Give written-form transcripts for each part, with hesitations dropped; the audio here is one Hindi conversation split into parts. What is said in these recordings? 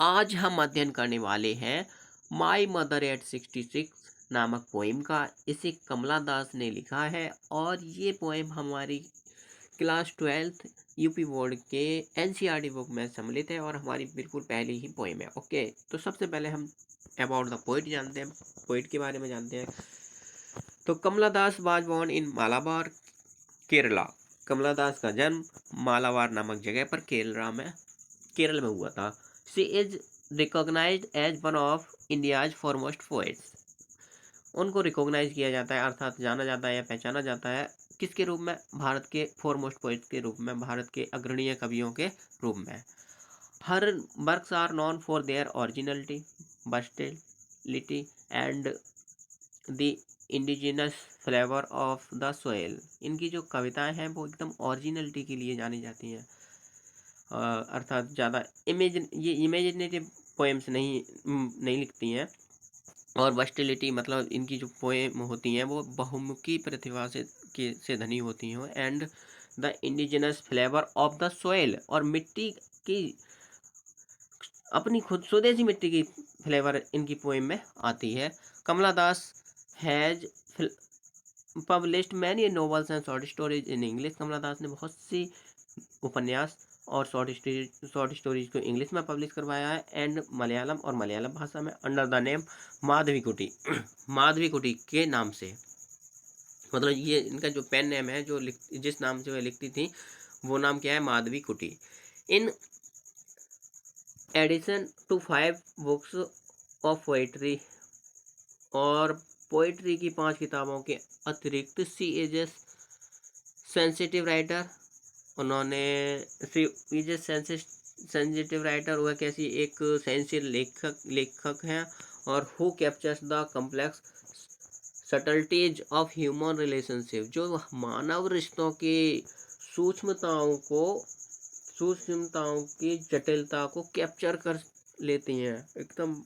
आज हम अध्ययन करने वाले हैं माई मदर एट 66 नामक पोइम का। इसे कमला दास ने लिखा है और ये पोइम हमारी क्लास 12th यूपी बोर्ड के एनसीईआरटी बुक में सम्मिलित है और हमारी बिल्कुल पहली ही पोइम है। ओके, तो सबसे पहले हम अबाउट द पोइट जानते हैं, पोइट के बारे में जानते हैं। तो Kamala Das was born in Malabar, Kerala. Kamala Das का जन्म मालाबार नामक जगह पर केरल में हुआ था। She is recognized as one of India's foremost poets. उनको रिकॉग्नाइज किया जाता है अर्थात जाना जाता है या पहचाना जाता है किसके रूप में? भारत के फॉरमोस्ट पोएट्स के रूप में, भारत के अग्रणीय कवियों के रूप में। Her works are known for their originality, versatility and the indigenous flavour of the soil. इनकी जो कविताएं हैं वो एकदम ओरिजिनलिटी के लिए जानी जाती हैं, अर्थात ज़्यादा ये इमेजिनेटिव पोएम्स नहीं लिखती हैं। और वर्सेटिलिटी मतलब इनकी जो पोएम होती हैं वो बहुमुखी प्रतिभा से धनी होती हैं। And the indigenous flavour of the soil, और मिट्टी की अपनी खुद स्वदेशी मिट्टी की फ्लेवर इनकी पोएम में आती है। Kamala Das has published many novels and short stories in English. Kamala Das ने बहुत सी उपन्यास और शॉर्ट स्टोरीज को इंग्लिश में पब्लिश करवाया है एंड मलयालम और मलयालम भाषा में under the name Madhavikutty Madhavi Kutty के नाम से। मतलब ये इनका जो पेन नेम है, जो जिस नाम से वह लिखती थी वो नाम क्या है? Madhavi Kutty. In addition to 5 books of poetry, और पोइट्री की 5 किताबों के अतिरिक्त she is a sensitive writer. उन्होंने सेंसिटिव राइटर हुआ कैसी एक सेंसिटिव लेखक हैं, और who captures the complex subtleties of human relationship, जो मानव रिश्तों की सूक्ष्मताओं की जटिलता को कैप्चर कर लेती हैं। एकदम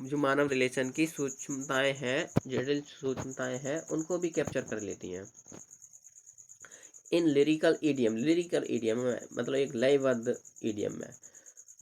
जो मानव रिलेशन की सूक्ष्मताएं हैं, जटिल सूक्ष्मताएं हैं, उनको भी कैप्चर कर लेती हैं। इन लिरिकल ईडियम में मतलब एक लयबद्ध ईडियम में।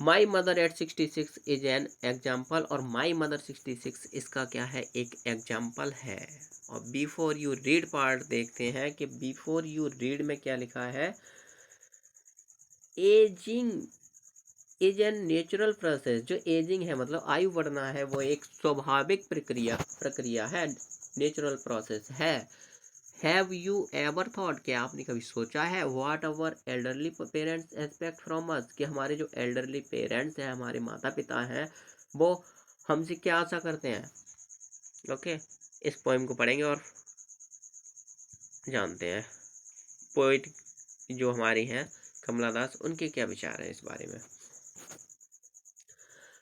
My mother eight 66 is an example, और माई मदर 66 इसका क्या है? एक एग्जाम्पल है। और बिफोर यू रीड पार्ट देखते हैं कि बिफोर यू रीड में क्या लिखा है। Ageing is an natural process. जो एजिंग है मतलब आयु बढ़ना है, वो एक स्वाभाविक प्रक्रिया है, नेचुरल प्रोसेस है। हैव यू एवर थॉट, क्या आपने कभी सोचा है? What our elderly parents expect from us, कि हमारे जो एल्डरली पेरेंट्स हैं, हमारे माता पिता हैं, वो हमसे क्या आशा करते हैं। ओके, इस पोएम को पढ़ेंगे और जानते हैं पोइट जो हमारी हैं कमला दास, उनके क्या विचार हैं इस बारे में।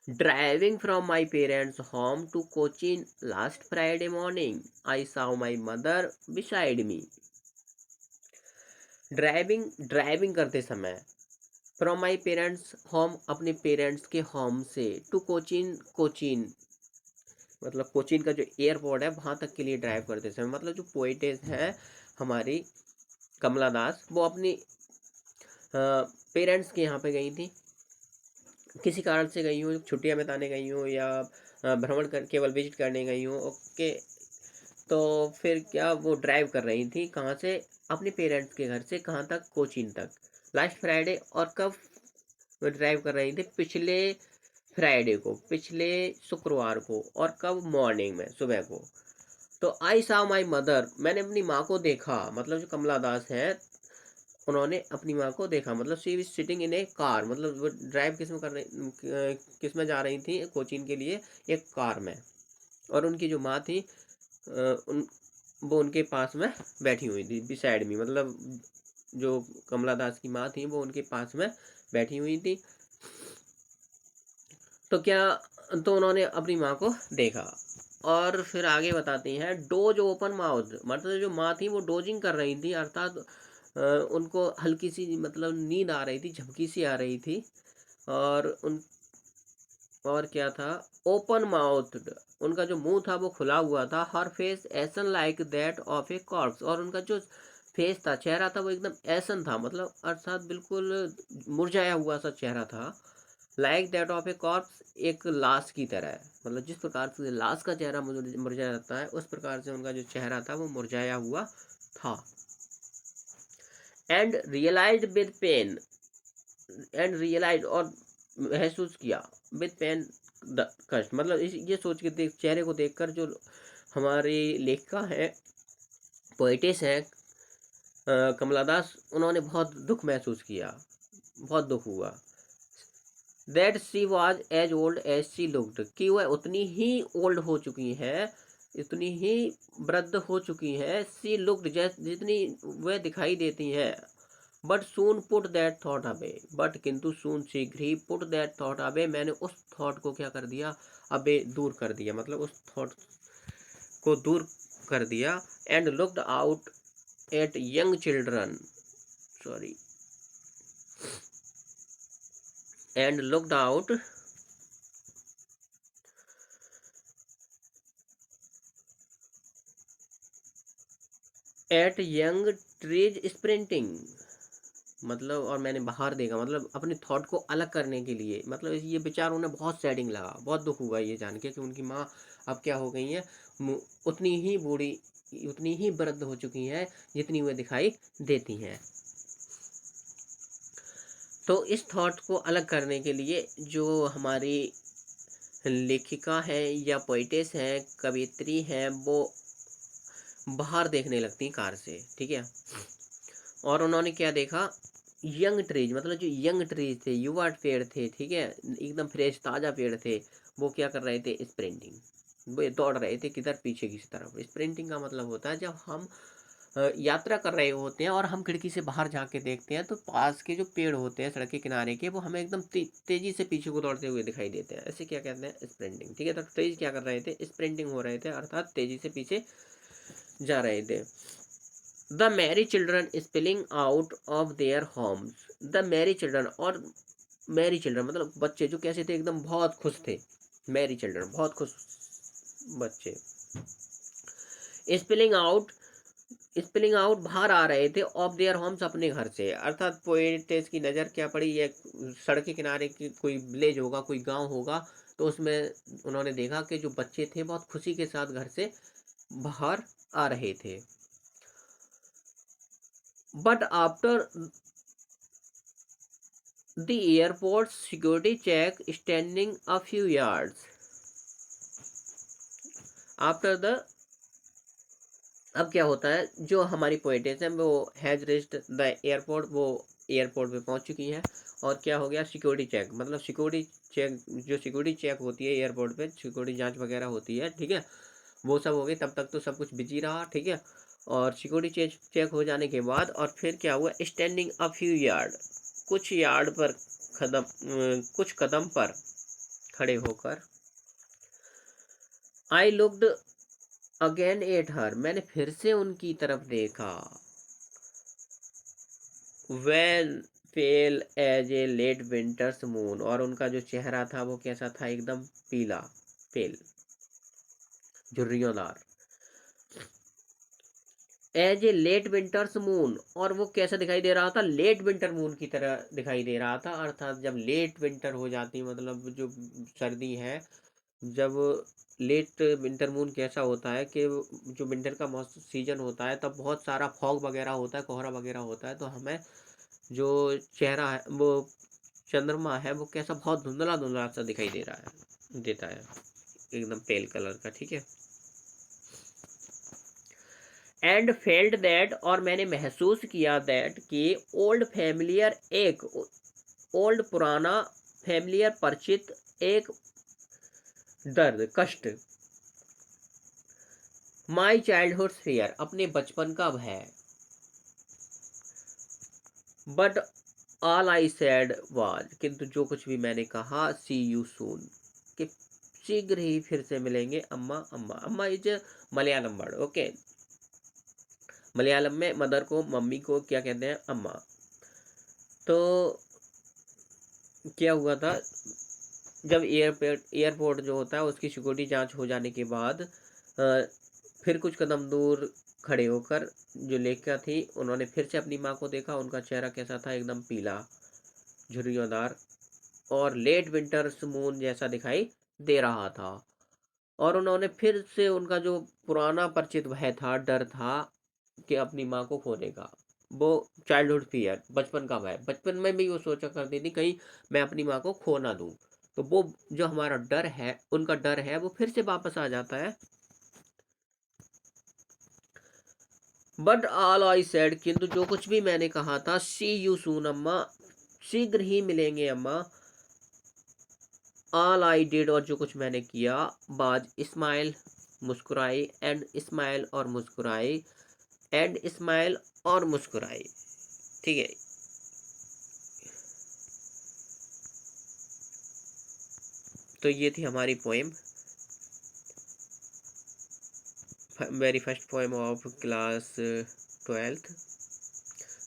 Driving from my parents' home to Cochin last Friday morning, I saw my mother beside me. Driving करते समय फ्रॉम माई पेरेंट्स होम, अपने पेरेंट्स के होम से, टू कोचीन मतलब कोचीन का जो एयरपोर्ट है वहाँ तक के लिए ड्राइव करते समय। मतलब जो पोइटेस है हमारी कमला दास, वो अपनी पेरेंट्स के यहाँ पे गई थी, किसी कारण से गई हूँ, छुट्टियाँ बिताने गई हूँ या भ्रमण कर केवल विजिट करने गई हूँ। ओके, तो फिर क्या वो ड्राइव कर रही थी कहाँ से? अपने पेरेंट्स के घर से कहाँ तक? कोचीन तक, लास्ट फ्राइडे। और कब वो ड्राइव कर रही थी? पिछले फ्राइडे को, पिछले शुक्रवार को। और कब? मॉर्निंग में, सुबह को। तो आई सा माई मदर, मैंने अपनी माँ को देखा। मतलब जो कमला दास है उन्होंने अपनी माँ को देखा। मतलब she is sitting in A car, मतलब वो ड्राइव किस में जा रही थी? कोचीन के लिए एक कार में। और उनकी जो माँ थी वो उनके पास में बैठी हुई थी, बिसाइड मी। मतलब जो कमला दास की माँ थी वो उनके पास में बैठी हुई थी। तो उन्होंने अपनी माँ को देखा। और फिर आगे बताती हैं, डोज ओपन माउथ, मतलब जो माँ थी वो डोजिंग कर रही थी, अर्थात उनको हल्की सी मतलब नींद आ रही थी, झपकी सी आ रही थी। और क्या था? ओपन माउथ, उनका जो मुंह था वो खुला हुआ था। Her face ashen like that of a corpse, और उनका जो फेस था, चेहरा था, वो एकदम ऐसन था, मतलब अर्थात बिल्कुल मुरझाया हुआ सा चेहरा था। Like that of a corps, एक लाश की तरह है। मतलब जिस प्रकार से लाश का चेहरा मुरझाया जाता है, उस प्रकार से उनका जो चेहरा था वो मुरझाया हुआ था। And realized with pain, and realize और महसूस किया, विद पेन कष्ट, मतलब ये सोच के देख, चेहरे को देखकर जो हमारी लेखिका है, पोएटिस है कमला दास, उन्होंने बहुत दुख महसूस किया, बहुत दुख हुआ। That she was as old as she looked, कि वह उतनी ही ओल्ड हो चुकी है, इतनी ही वृद्ध हो चुकी है, शी लुक्ड, जितनी वह दिखाई देती है। But soon put that thought away, but किंतु सून शीघ्र ही, पुट दैट थॉट अवे, मैंने उस थॉट को क्या कर दिया, अबे दूर कर दिया, मतलब उस थॉट को दूर कर दिया। And looked out at young children, sorry, and looked out at young trees sprinting, मतलब और मैंने बाहर देखा, मतलब अपने थॉट को अलग करने के लिए, मतलब ये विचार उन्हें बहुत सैडिंग लगा, बहुत दुख हुआ ये जान के कि उनकी माँ अब क्या हो गई है, उतनी ही बूढ़ी, उतनी ही वृद्ध हो चुकी हैं जितनी वे दिखाई देती हैं। तो इस थॉट को अलग करने के लिए जो हमारी लेखिका है या पोइटेस है, कवियत्री है, वो बाहर देखने लगती कार से, ठीक है। और उन्होंने क्या देखा, यंग ट्रीज, मतलब जो यंग ट्रीज थे, युवा पेड़ थे, ठीक है, एकदम फ्रेश ताज़ा पेड़ थे, वो क्या कर रहे थे, स्प्रिंटिंग, वो दौड़ रहे थे किधर, पीछे की तरफ। स्प्रिंटिंग का मतलब होता है जब हम यात्रा कर रहे होते हैं और हम खिड़की से बाहर झांक के देखते हैं तो पास के जो पेड़ होते हैं सड़क के किनारे के, वो हमें एकदम तेजी से पीछे को दौड़ते हुए दिखाई देते हैं, ऐसे क्या कहते हैं, स्प्रिंटिंग, ठीक है। तो ट्रीज क्या कर रहे थे, स्प्रिंटिंग हो रहे थे, अर्थात तेजी से पीछे जा रहे थे। The Mary children spilling out of their homes, the Mary children, और मैरी चिल्ड्रन मतलब बच्चे जो कैसे थे, एकदम बहुत खुश थे, मैरी चिल्ड्रन बहुत खुश बच्चे। स्पिलिंग आउट, स्पिलिंग आउट बाहर आ रहे थे, ऑफ देयर होम्स, अपने घर से, अर्थात पोएटेस की नज़र क्या पड़ी, ये सड़क के किनारे की कोई विलेज होगा, कोई गांव होगा, तो उसमें उन्होंने देखा कि जो बच्चे थे बहुत खुशी के साथ घर से बाहर आ रहे थे। But after the airport security check standing a few yards after the, अब क्या होता है, जो हमारी पोएटेस है वो हैज रीच्ड द एयरपोर्ट, वो एयरपोर्ट पे पहुंच चुकी हैं, और क्या हो गया, सिक्योरिटी चेक, मतलब सिक्योरिटी चेक, जो सिक्योरिटी चेक होती है एयरपोर्ट पे, सिक्योरिटी जांच वगैरह होती है, ठीक है, वो सब हो गई। तब तक तो सब कुछ बिजी रहा, ठीक है। और सिक्योरिटी चेक हो जाने के बाद और फिर क्या हुआ, स्टैंडिंग अ फ्यू यार्ड, कुछ यार्ड पर कुछ कदम पर खड़े होकर, I looked again at her, मैंने फिर से उनकी तरफ देखा। Well pale as a late winter's moon, और उनका जो चेहरा था वो कैसा था, एकदम पीला, पेल, झुर्रियोंदार, as a late winter's moon, और वो कैसा दिखाई दे रहा था, लेट विंटर मून की तरह दिखाई दे रहा था, अर्थात जब लेट विंटर हो जाती, मतलब जो सर्दी है, जब लेट विंटर मून कैसा होता है कि जो विंटर का मौसम सीजन होता है तब बहुत सारा फॉग वगैरह होता है, कोहरा वगैरह होता है, तो हमें जो चेहरा है वो चंद्रमा है वो कैसा बहुत धुंधला धुंधला सा दिखाई दे रहा है, देता है, एकदम पेल कलर का, ठीक है। एंड फेल्ट दैट, और मैंने महसूस किया दैट कि ओल्ड फैमिलियर, एक ओल्ड पुराना, फैमिलियर परिचित, एक दर्द कष्ट, माई चाइल्डहुड फेयर, अपने बचपन का भय। But all I said was, किंतु जो कुछ भी मैंने कहा, सी यू सून, कि शीघ्र ही फिर से मिलेंगे अम्मा। अम्मा, अम्मा is Malayalam word, okay, Malayalam में मदर को, मम्मी को क्या कहते हैं, अम्मा। तो क्या हुआ था, जब एयरपोर्ट जो होता है उसकी सिक्योरिटी जांच हो जाने के बाद फिर कुछ कदम दूर खड़े होकर जो लेखिका थी, उन्होंने फिर से अपनी माँ को देखा, उनका चेहरा कैसा था, एकदम पीला, झुर्रियोंदार, और लेट विंटर्स मून जैसा दिखाई दे रहा था। और उन्होंने फिर से उनका जो पुराना परिचित भय था, डर था कि अपनी माँ को खोने का, वो चाइल्डहुड फ़ियर, बचपन का भय, बचपन में भी वो सोचा करती थी कहीं मैं अपनी माँ को खो ना दूँ। तो वो जो हमारा डर है, उनका डर है, वो फिर से वापस आ जाता है। बट ऑल आई सेड, किंतु जो कुछ भी मैंने कहा था, सी यू सून अम्मा, शीघ्र ही मिलेंगे अम्मा। ऑल आई डिड, और जो कुछ मैंने किया, बाज स्माइल, मुस्कुराई, एंड स्माइल और मुस्कुराई, एंड स्माइल और मुस्कुराई। ठीक है। तो ये थी हमारी पोएम, मेरी first poem of class 12th।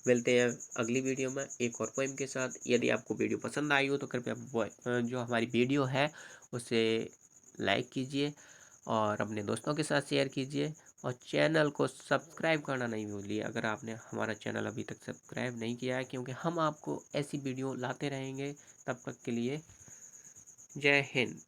मिलते हैं अगली वीडियो में एक और पोएम के साथ। यदि आपको वीडियो पसंद आई हो तो कृपया जो हमारी वीडियो है उसे लाइक कीजिए और अपने दोस्तों के साथ शेयर कीजिए, और चैनल को सब्सक्राइब करना नहीं भूलिए अगर आपने हमारा चैनल अभी तक सब्सक्राइब नहीं किया है, क्योंकि हम आपको ऐसी वीडियो लाते रहेंगे। तब तक के लिए जय हिंद।